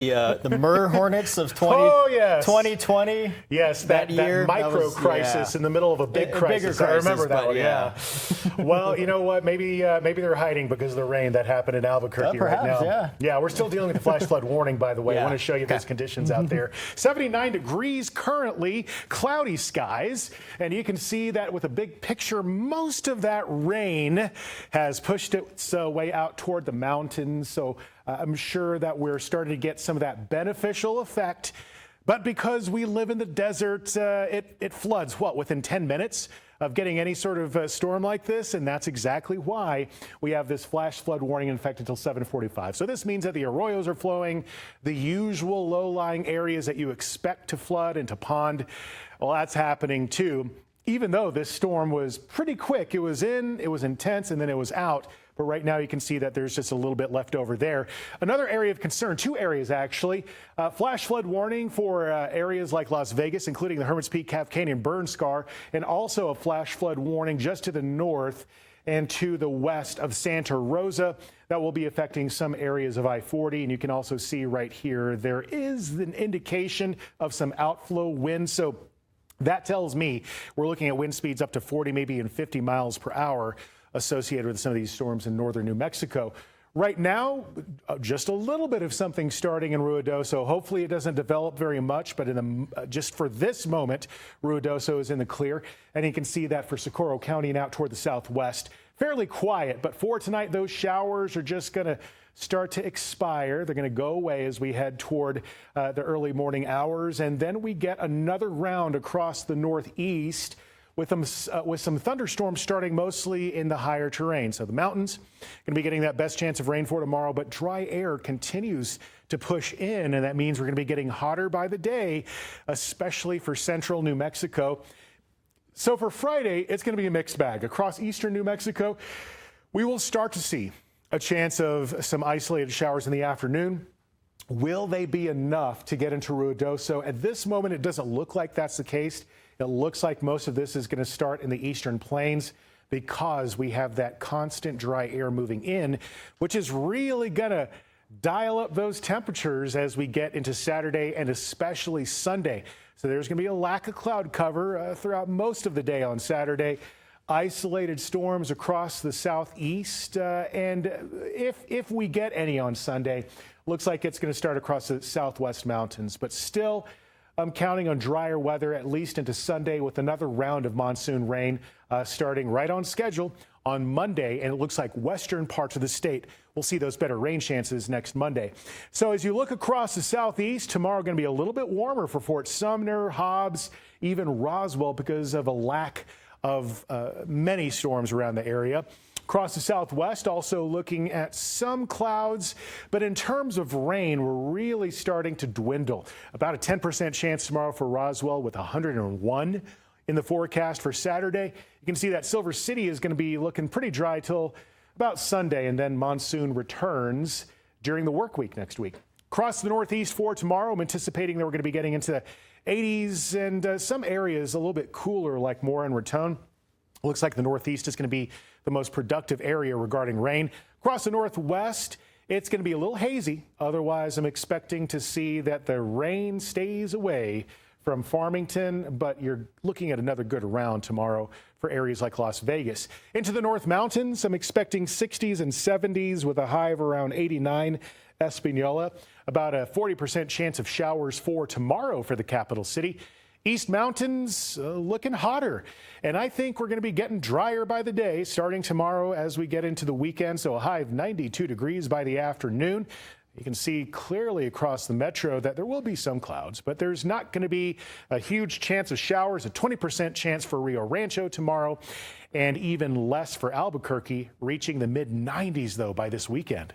The Murr Hornets of Oh, yes. 2020. Yes, that year. micro crisis in the middle of a big crisis. Bigger I remember crisis, that one. yeah. Well, you know what? Maybe they're hiding because of the rain that happened in Albuquerque right now. Perhaps, yeah. We're still dealing with the flash flood warning, by the way. I want to show you those conditions out there. 79 degrees currently, cloudy skies, and you can see that with a big picture, most of that rain has pushed its way out toward the mountains. So I'm sure that we're starting to get some of that beneficial effect. But because we live in the desert, it floods, within 10 minutes of getting any sort of storm like this. And that's exactly why we have this flash flood warning in effect until 7:45. So this means that the arroyos are flowing, the usual low-lying areas that you expect to flood and to pond. Well, that's happening too. Even though this storm was pretty quick, it was intense, and then it was out. But right now you can see that there's just a little bit left over there. Another area of concern, two areas actually, flash flood warning for areas like Las Vegas, including the Hermit's Peak, Calf Canyon, Burn Scar, and also a flash flood warning just to the north and to the west of Santa Rosa. That will be affecting some areas of I-40. And you can also see right here, there is an indication of some outflow wind. So that tells me we're looking at wind speeds up to 40, maybe even 50 miles per hour associated with some of these storms in northern New Mexico. Right now, just a little bit of something starting in Ruidoso. Hopefully it doesn't develop very much, but just for this moment, Ruidoso is in the clear. And you can see that for Socorro County and out toward the southwest. Fairly quiet, but for tonight, those showers are just going to start to expire. They're going to go away as we head toward the early morning hours. And then we get another round across the northeast with some thunderstorms starting mostly in the higher terrain. So the mountains going to be getting that best chance of rain for tomorrow, but dry air continues to push in, and that means we're going to be getting hotter by the day, especially for central New Mexico. So for Friday, it's going to be a mixed bag. Across eastern New Mexico, we will start to see a chance of some isolated showers in the afternoon. Will they be enough to get into Ruidoso? At this moment, it doesn't look like that's the case. It looks like most of this is going to start in the eastern plains because we have that constant dry air moving in, which is really going to dial up those temperatures as we get into Saturday and especially Sunday. So there's going to be a lack of cloud cover throughout most of the day on Saturday. Isolated storms across the southeast, and if we get any on Sunday, looks like it's going to start across the southwest mountains. But still, I'm counting on drier weather at least into Sunday with another round of monsoon rain starting right on schedule on Monday. And it looks like western parts of the state will see those better rain chances next Monday. So as you look across the southeast, tomorrow going to be a little bit warmer for Fort Sumner, Hobbs, even Roswell because of a lack of many storms around the area. Across the southwest, also looking at some clouds, but in terms of rain, we're really starting to dwindle. About a 10% chance tomorrow for Roswell with 101 in the forecast for Saturday. You can see that Silver City is going to be looking pretty dry till about Sunday, and then monsoon returns during the work week next week. Across the northeast for tomorrow, I'm anticipating that we're going to be getting into the 80s and some areas a little bit cooler like Mora and Raton. Looks like the northeast is going to be the most productive area regarding rain. Across the northwest, it's going to be a little hazy. Otherwise, I'm expecting to see that the rain stays away from Farmington, but you're looking at another good round tomorrow for areas like Las Vegas. Into the North Mountains, I'm expecting 60s and 70s with a high of around 89. Espanola, about a 40% chance of showers for tomorrow for the capital city. East Mountains looking hotter, and I think we're going to be getting drier by the day starting tomorrow as we get into the weekend. So a high of 92 degrees by the afternoon. You can see clearly across the metro that there will be some clouds, but there's not going to be a huge chance of showers, a 20% chance for Rio Rancho tomorrow, and even less for Albuquerque, reaching the mid-90s though by this weekend.